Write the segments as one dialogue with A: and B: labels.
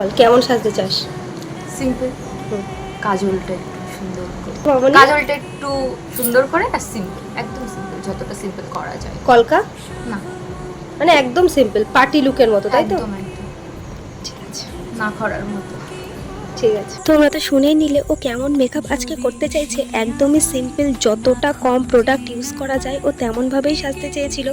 A: কেমন সাজতে চাস?
B: সিম্পল। কাজলটা একটু সুন্দর করে,
A: ভবনী?
B: কাজলটা একটু সুন্দর করে আর সিম্পল, একদম সিম্পল, যতটা সিম্পল করা যায়।
A: কলকা?
B: না,
A: মানে একদম সিম্পল পার্টি লুকের মতো, তাই তো?
B: একদম একদম
A: ঠিক আছে,
B: না করার মতো।
A: ঠিক আছে। তোমরা তো শুনেই নিলে ও কেমন মেকআপ আজকে করতে চাইছে। একদমই সিম্পল, যতটা কম প্রোডাক্ট ইউজ করা যায় ও তেমনভাবেই সাজতে চেয়েছিল।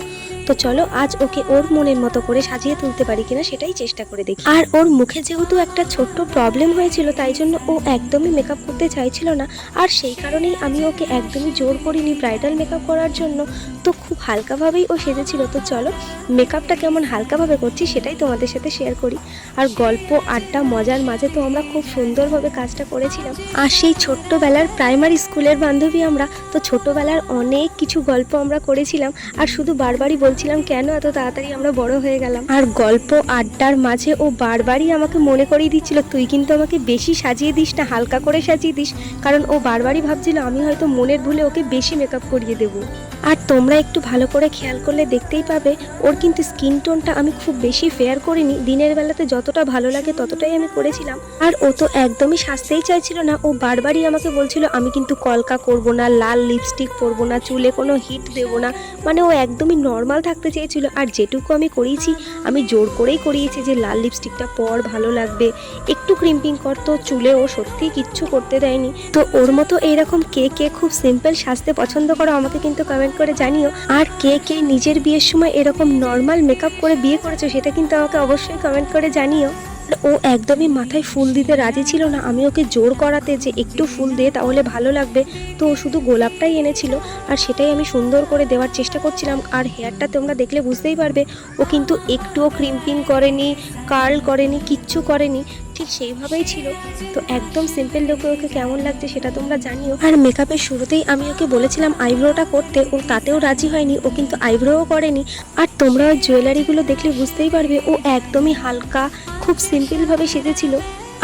A: তো চলো আজ ওকে ওর মনের মতো করে সাজিয়ে তুলতে পারি কিনা সেটাই চেষ্টা করে দেখি। আর ওর মুখে যেহেতু একটা ছোট্ট প্রবলেম হয়েছিল, তাই জন্য ও একদমই মেকআপ করতে চাইছিল না। আর সেই কারণেই আমি ওকে একদমই জোর করিনি ব্রাইডাল মেকআপ করার জন্য। তো খুব হালকাভাবেই ও সেজেছিল। তো চলো মেকআপটা কেমন হালকাভাবে করছি সেটাই তোমাদের সাথে শেয়ার করি। আর গল্প আড্ডা মজার মাঝে তো আমরা খুব সুন্দরভাবে কাজটা করেছিলাম। আর সেই ছোট্টবেলার প্রাইমারি স্কুলের বান্ধবী আমরা, তো ছোটবেলার অনেক কিছু গল্প আমরা করেছিলাম। আর শুধু বারবারই বলছিলাম কেন এত তাড়াতাড়ি আমরা বড় হয়ে গেলাম। আর গল্প আড্ডার মাঝে ও বারবারই আমাকে মনে করিয়ে দিচ্ছিল, তুই কিন্তু আমাকে বেশি সাজিয়ে দিস না, হালকা করে সাজিয়ে দিস। কারণ ও বারবারই ভাবছিল আমি হয়তো মনের ভুলে ওকে বেশি মেকআপ করিয়ে দেবো। আর তোমরা একটু ভালো করে খেয়াল করলে দেখতেই পাবে ওর কিন্তু স্কিন টোনটা আমি খুব বেশি ফেয়ার করিনি। দিনের বেলাতে যতটা ভালো লাগে ততটাই আমি করেছিলাম। আর ও তো একদমই সাজতেই চাইছিল না। ও বারবারই আমাকে বলছিল আমি কিন্তু কলকা করব না, লাল লিপস্টিক পরবো না, চুলে কোনো হিট দেবো না। মানে ও একদমই নর্মাল থাকতে চেয়েছিল। আর যেটুকু আমি করিয়েছি আমি জোর করেই করিয়েছি যে লাল লিপস্টিকটা পর, ভালো লাগবে, একটু ক্রিম্পিং কর। তো চুলে ও সত্যিই কিচ্ছু করতে দেয়নি। তো ওর মতো এইরকম কে কে খুব সিম্পল সাজতে পছন্দ করো আমাকে কিন্তু কমেন্ট করে জানিও। আর কে কে নিজের বিয়ের সময় এরকম নর্মাল মেকআপ করে বিয়ে করেছো সেটা কিন্তু আমাকে অবশ্যই কমেন্ট করে জানিও। ও একদমই মাথায় ফুল দিতে রাজি ছিল না। আমি ওকে জোর করাতে যে একটু ফুল দে তাহলে ভালো লাগবে, তো ও শুধু গোলাপটাই এনেছিল। আর সেটাই আমি সুন্দর করে দেওয়ার চেষ্টা করছিলাম। আর হেয়ারটা তোমরা দেখলে বুঝতেই পারবে ও কিন্তু একটুও ক্রিম্পিং করেনি, কার্ল করেনি, কিচ্ছু করেনি, ঠিক সেইভাবেই ছিল। তো একদম সিম্পল লুকে ওকে কেমন লাগছে সেটা তোমরা জানিও। আর মেকআপের শুরুতেই আমি ওকে বলেছিলাম আইব্রোটা করতে, ও তাতেও রাজি হয়নি, ও কিন্তু আইব্রোও করেনি। আর তোমরা ওর জুয়েলারিগুলো দেখলে বুঝতেই পারবে ও একদমই হালকা খুব সিম্পলভাবে সেজেছিল।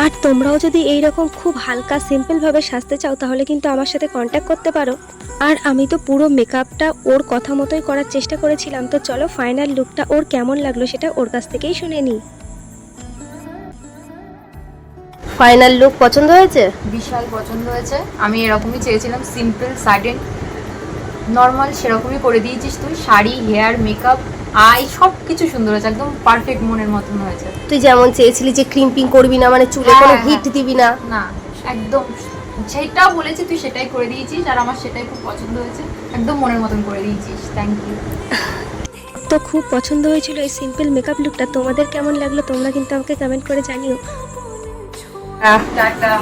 A: আর তোমরাও যদি এইরকম খুব হালকা সিম্পলভাবে সাজতে চাও তাহলে কিন্তু আমার সাথে কন্ট্যাক্ট করতে পারো। আর আমি তো পুরো মেকআপটা ওর কথা মতোই করার চেষ্টা করেছিলাম। তো চলো ফাইনাল লুকটা ওর কেমন লাগলো সেটা ওর কাছ থেকেই শুনে নিই। ফাইনাল লুক পছন্দ হয়েছে?
B: বিশাল পছন্দ হয়েছে। আমি এরকমই চেয়েছিলাম, সিম্পল সাডেন নর্মাল, সেরকমই করে দিয়েছিস তুই। শাড়ি, হেয়ার, মেকআপ, আই সব কিছু সুন্দর হয়েছে, একদম পারফেক্ট মনের মতন হয়েছে।
A: তুই যেমন চেয়েছিলি যে ক্রিম্পিং করবি না, মানে চুলে কোনো হিট দিবি না।
B: না, একদম যেটা বলেছি তুই সেটাই করে দিয়েছিস, আর আমার সেটাই খুব পছন্দ হয়েছে, একদম মনের মতন করে দিয়েছিস। Thank you.
A: তো খুব পছন্দ হয়েছিল এই সিম্পল মেকআপ লুকটা। তোমাদের কেমন লাগলো তোমরা কিন্তু আমাকে কমেন্ট করে জানিও।
B: টাটা।